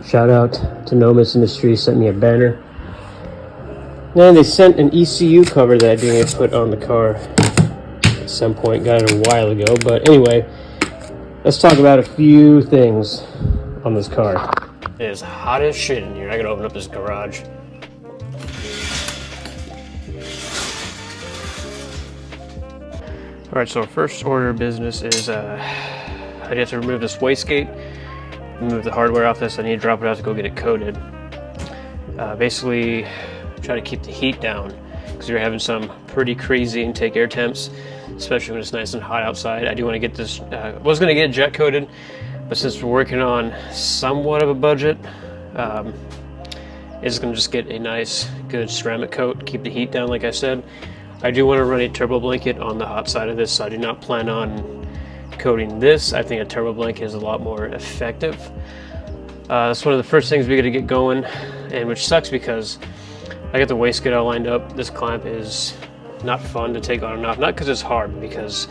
Shout out to Noma's Industries, sent me a banner. And they sent an ECU cover that I didn't put on the car at some point. Got it a while ago. But anyway, let's talk about a few things on this car. It is hot as shit in here. I gotta open up this garage. Alright, so our first order of business is I have to remove this wastegate, remove the hardware off this. I need to drop it out to go get it coated. Basically, try to keep the heat down because you're having some pretty crazy intake air temps, especially when it's nice and hot outside. I do want to get this, was going to get it jet coated, but since we're working on somewhat of a budget, it's going to just get a nice, good ceramic coat, keep the heat down like I said. I do want to run a turbo blanket on the hot side of this, so I do not plan on coating this. I think a turbo blanket is a lot more effective. That's one of the first things we got to get going, and which sucks because I got the wastegate all lined up. This clamp is not fun to take on and off, not because it's hard, but because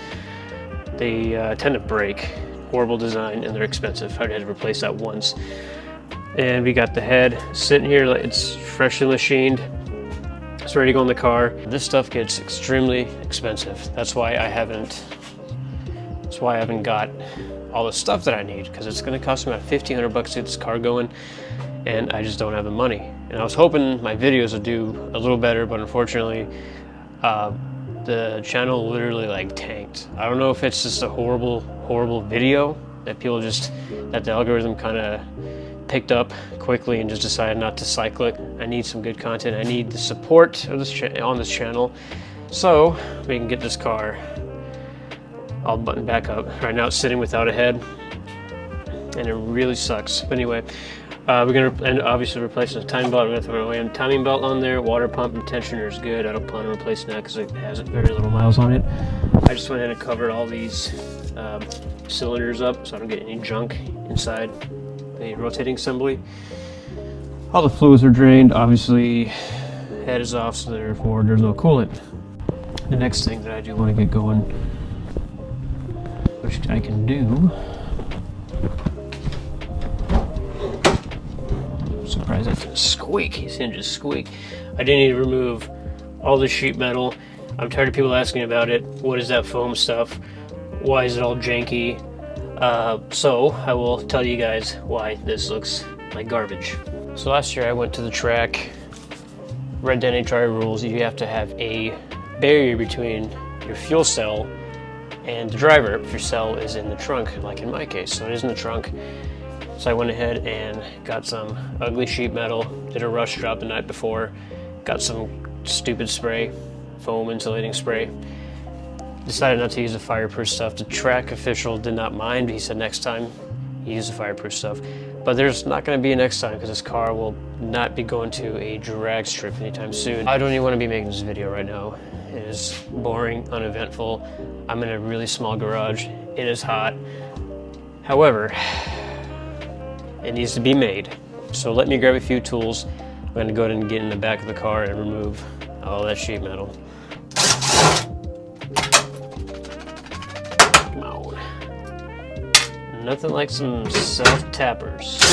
they tend to break. Horrible design, and they're expensive. I had to replace that once. And we got the head sitting here, it's freshly machined. It's ready to go in the car. This stuff gets extremely expensive. That's why I haven't got all the stuff that I need, because it's going to cost me about $1,500 to get this car going, and I just don't have the money. And I was hoping my videos would do a little better, but unfortunately, the channel literally like tanked. I don't know if it's just a horrible video that that the algorithm kind of picked up quickly and just decided not to cycle it. I need some good content. I need the support of on this channel so we can get this car all buttoned back up. Right now it's sitting without a head and it really sucks. But anyway, we're gonna obviously replace the timing belt. We're gonna throw away a timing belt on there. Water pump and tensioner is good. I don't plan on replacing that because it has very little miles on it. I just went ahead and covered all these cylinders up so I don't get any junk inside the rotating assembly. All the fluids are drained. Obviously, head is off, so therefore there's no coolant. The next thing that I do want to get going, which I can do. I'm surprised that didn't squeak. These hinges squeak. I do need to remove all the sheet metal. I'm tired of people asking about it. What is that foam stuff? Why is it all janky? So I will tell you guys why this looks like garbage. So last year I went to the track. Red Dead HRI rules, you have to have a barrier between your fuel cell and the driver if your cell is in the trunk, like in my case. So it is in the trunk. So I went ahead and got some ugly sheet metal, did a rush job the night before, got some stupid spray, foam insulating spray. Decided not to use the fireproof stuff. The track official did not mind. He said next time use the fireproof stuff. But there's not going to be a next time because this car will not be going to a drag strip anytime soon. I don't even want to be making this video right now. It is boring, uneventful. I'm in a really small garage. It is hot. However, it needs to be made. So let me grab a few tools. I'm going to go ahead and get in the back of the car and remove all that sheet metal. Nothing like some self-tappers.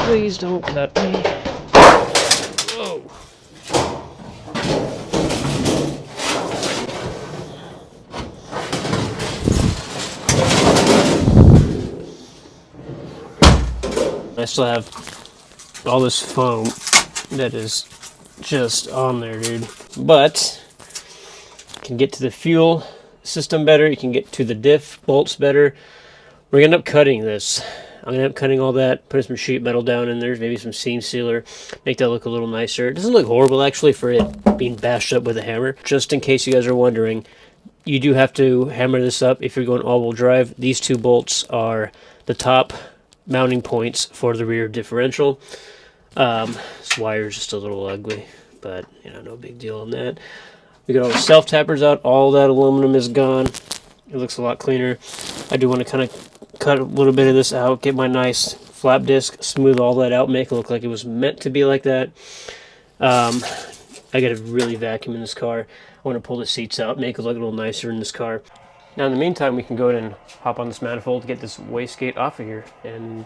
Please don't cut me. Whoa. I still have all this foam that is just on there, dude. but you can get to the fuel system better. You can get to the diff bolts better. We're going to end up cutting this. I'm going to end up cutting all that, putting some sheet metal down in there, maybe some seam sealer, make that look a little nicer. It doesn't look horrible, actually, for it being bashed up with a hammer. Just in case you guys are wondering, you do have to hammer this up if you're going all-wheel drive. These two bolts are the top mounting points for the rear differential. This wire's just a little ugly, but, you know, no big deal on that. We got all the self-tappers out. All that aluminum is gone. It looks a lot cleaner. I do want to kind of cut a little bit of this out, get my nice flap disc, smooth all that out, make it look like it was meant to be like that. I got to really vacuum in this car. I want to pull the seats out, make it look a little nicer in this car. Now in the meantime, we can go ahead and hop on this manifold to get this wastegate off of here and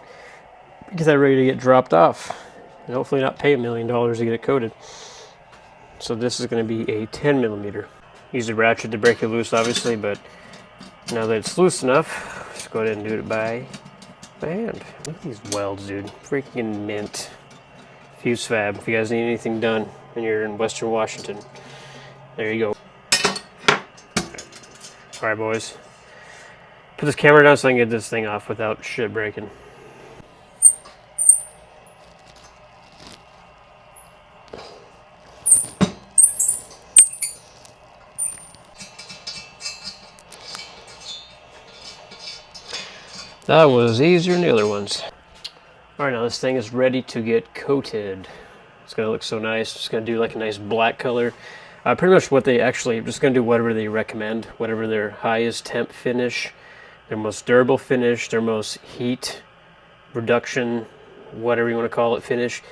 get that ready to get dropped off. And hopefully not pay $1 million to get it coated. So this is going to be a 10 millimeter. Use the ratchet to break it loose, obviously, but now that it's loose enough, let's go ahead and do it by hand. Look at these welds, dude. Freaking mint. Fuse Fab. If you guys need anything done and you're in Western Washington, there you go. Alright, boys. Put this camera down so I can get this thing off without shit breaking. That was easier than the other ones. Alright, now this thing is ready to get coated. It's going to look so nice. It's going to do like a nice black color. Pretty much what they actually, just going to do whatever they recommend, whatever their highest temp finish, their most durable finish, their most heat reduction, whatever you want to call it, finish.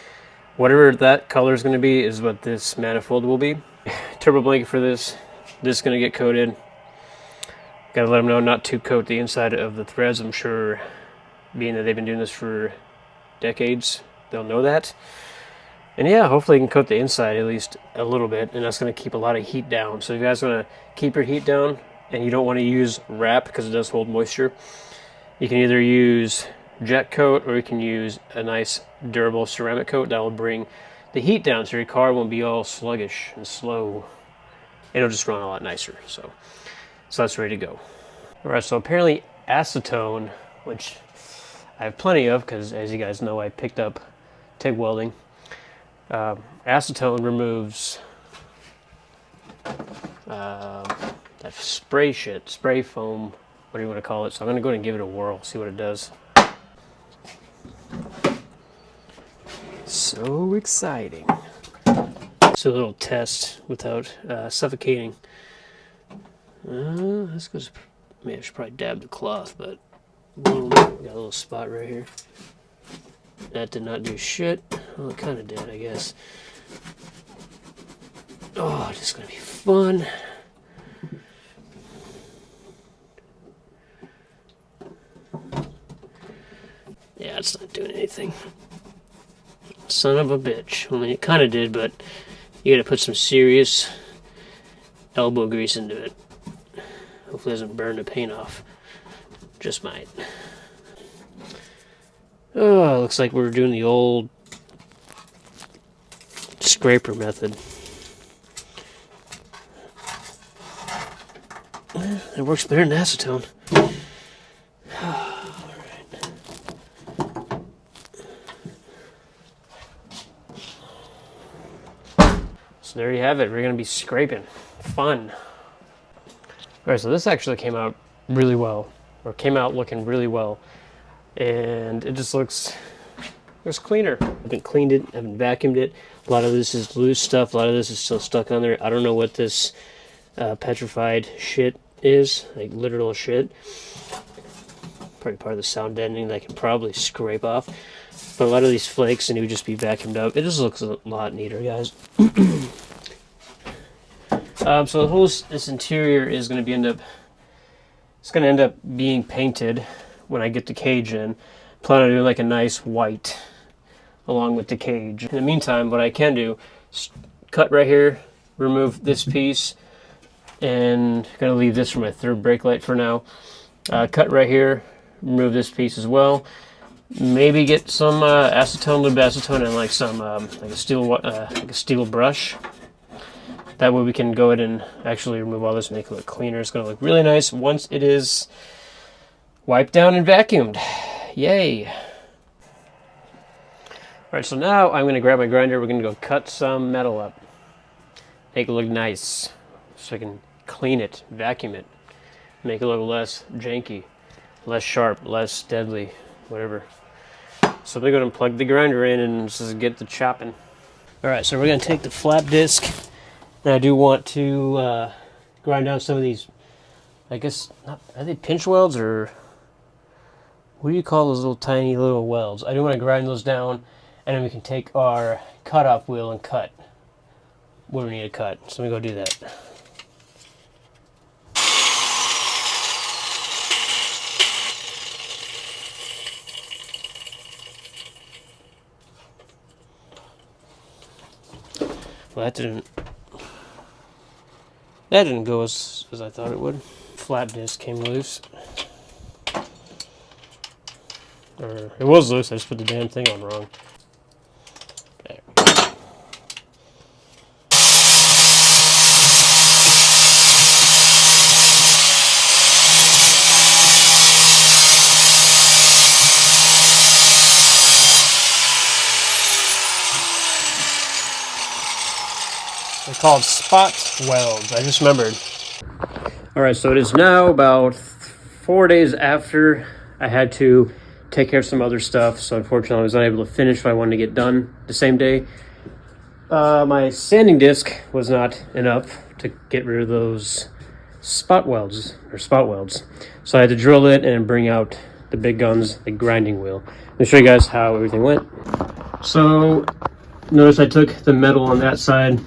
Whatever that color is going to be is what this manifold will be. Turbo blanket for this. This is going to get coated. Gotta let them know not to coat the inside of the threads. I'm sure, being that they've been doing this for decades, they'll know that. And yeah, hopefully you can coat the inside at least a little bit, and that's going to keep a lot of heat down. So if you guys want to keep your heat down and you don't want to use wrap because it does hold moisture, you can either use jet coat or you can use a nice durable ceramic coat that will bring the heat down so your car won't be all sluggish and slow. It'll just run a lot nicer. So that's ready to go. Alright, so apparently acetone, which I have plenty of because, as you guys know, I picked up TIG welding. Acetone removes that spray foam, what do you want to call it. So I'm going to go ahead and give it a whirl, see what it does. So exciting. So a little test without suffocating. This goes, I mean, I should probably dab the cloth, but boom, got a little spot right here. That did not do shit. Well, it kind of did, I guess. Oh, this is going to be fun. Yeah, it's not doing anything. Son of a bitch. I mean, it kind of did, but you got to put some serious elbow grease into it. Hopefully it doesn't burn the paint off. Just might. Oh, looks like we're doing the old scraper method. It works better than acetone. Alright. So there you have it. We're going to be scraping. Fun. Alright, so this actually came out really well, or came out looking really well, and it just looks cleaner. I haven't cleaned it, I haven't vacuumed it. A lot of this is loose stuff, a lot of this is still stuck on there. I don't know what this petrified shit is, like literal shit. Probably part of the sound deadening that I can probably scrape off. But a lot of these flakes, and it would just be vacuumed up. It just looks a lot neater, guys. So the whole this interior is going to be end up being painted when I get the cage in. Plan on doing like a nice white along with the cage. In the meantime, what I can do is cut right here, remove this piece, and I'm gonna leave this for my third brake light for now. Cut right here, remove this piece as well. Maybe get some acetone, lube acetone, and like some like a steel brush. That way we can go ahead and actually remove all this and make it look cleaner. It's going to look really nice once it is wiped down and vacuumed. Yay! Alright, so now I'm going to grab my grinder. We're going to go cut some metal up. Make it look nice. So I can clean it, vacuum it. Make it look less janky, less sharp, less deadly, whatever. So they're going to plug the grinder in and just get the chopping. Alright, so we're going to take the flap disc. And I do want to grind down some of these, I guess, are they pinch welds or what do you call those little tiny little welds? I do want to grind those down, and then we can take our cut-off wheel and cut what we need to cut. So let me go do that. Well, that didn't go as I thought it would. Flap disc came loose. Or it was loose, I just put the damn thing on wrong. There. They're called spot welds. I just remembered. Alright, so it is now about 4 days after I had to take care of some other stuff. So unfortunately I was not able to finish what I wanted to get done the same day. My sanding disc was not enough to get rid of those spot welds. So I had to drill it and bring out the big guns, the grinding wheel. Let me show you guys how everything went. So notice I took the metal on that side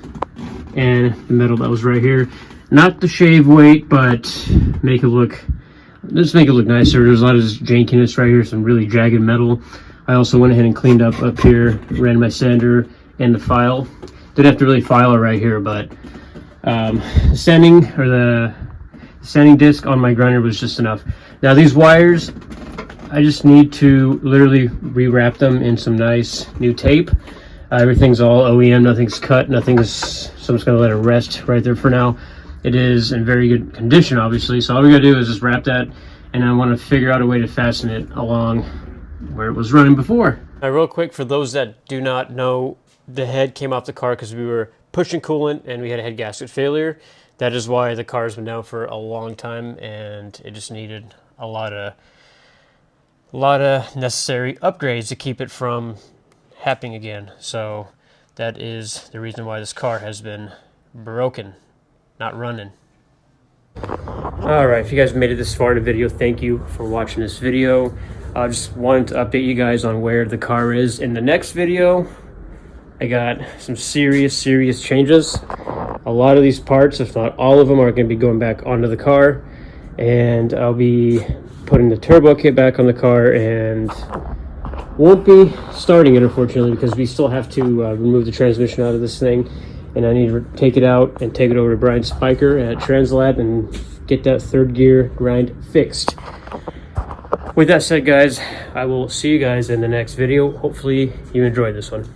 and the metal that was right here. Not the shave weight, but just make it look nicer. There's a lot of jankiness right here, some really jagged metal. I also went ahead and cleaned up here, ran my sander and the file. Didn't have to really file it right here, but the sanding disc on my grinder was just enough. Now these wires, I just need to literally rewrap them in some nice new tape. Everything's all OEM, nothing's cut, so I'm just gonna let it rest right there for now. It is in very good condition, obviously, so all we gotta do is just wrap that, and I want to figure out a way to fasten it along where it was running before. Now, real quick, for those that do not know, the head came off the car because we were pushing coolant and we had a head gasket failure. That is why the car has been down for a long time, and it just needed a lot of necessary upgrades to keep it from happening again. So that is the reason why this car has been broken, not running. Alright, if you guys made it this far in the video, thank you for watching this video. I just wanted to update you guys on where the car is. In the next video, I got some serious changes. A lot of these parts, if not all of them, are going to be going back onto the car. And I'll be putting the turbo kit back on the car and won't be starting it, unfortunately, because we still have to remove the transmission out of this thing. And I need to take it out and take it over to Brian Spiker at Translab and get that third gear grind fixed. With that said, guys, I will see you guys in the next video. Hopefully you enjoyed this one.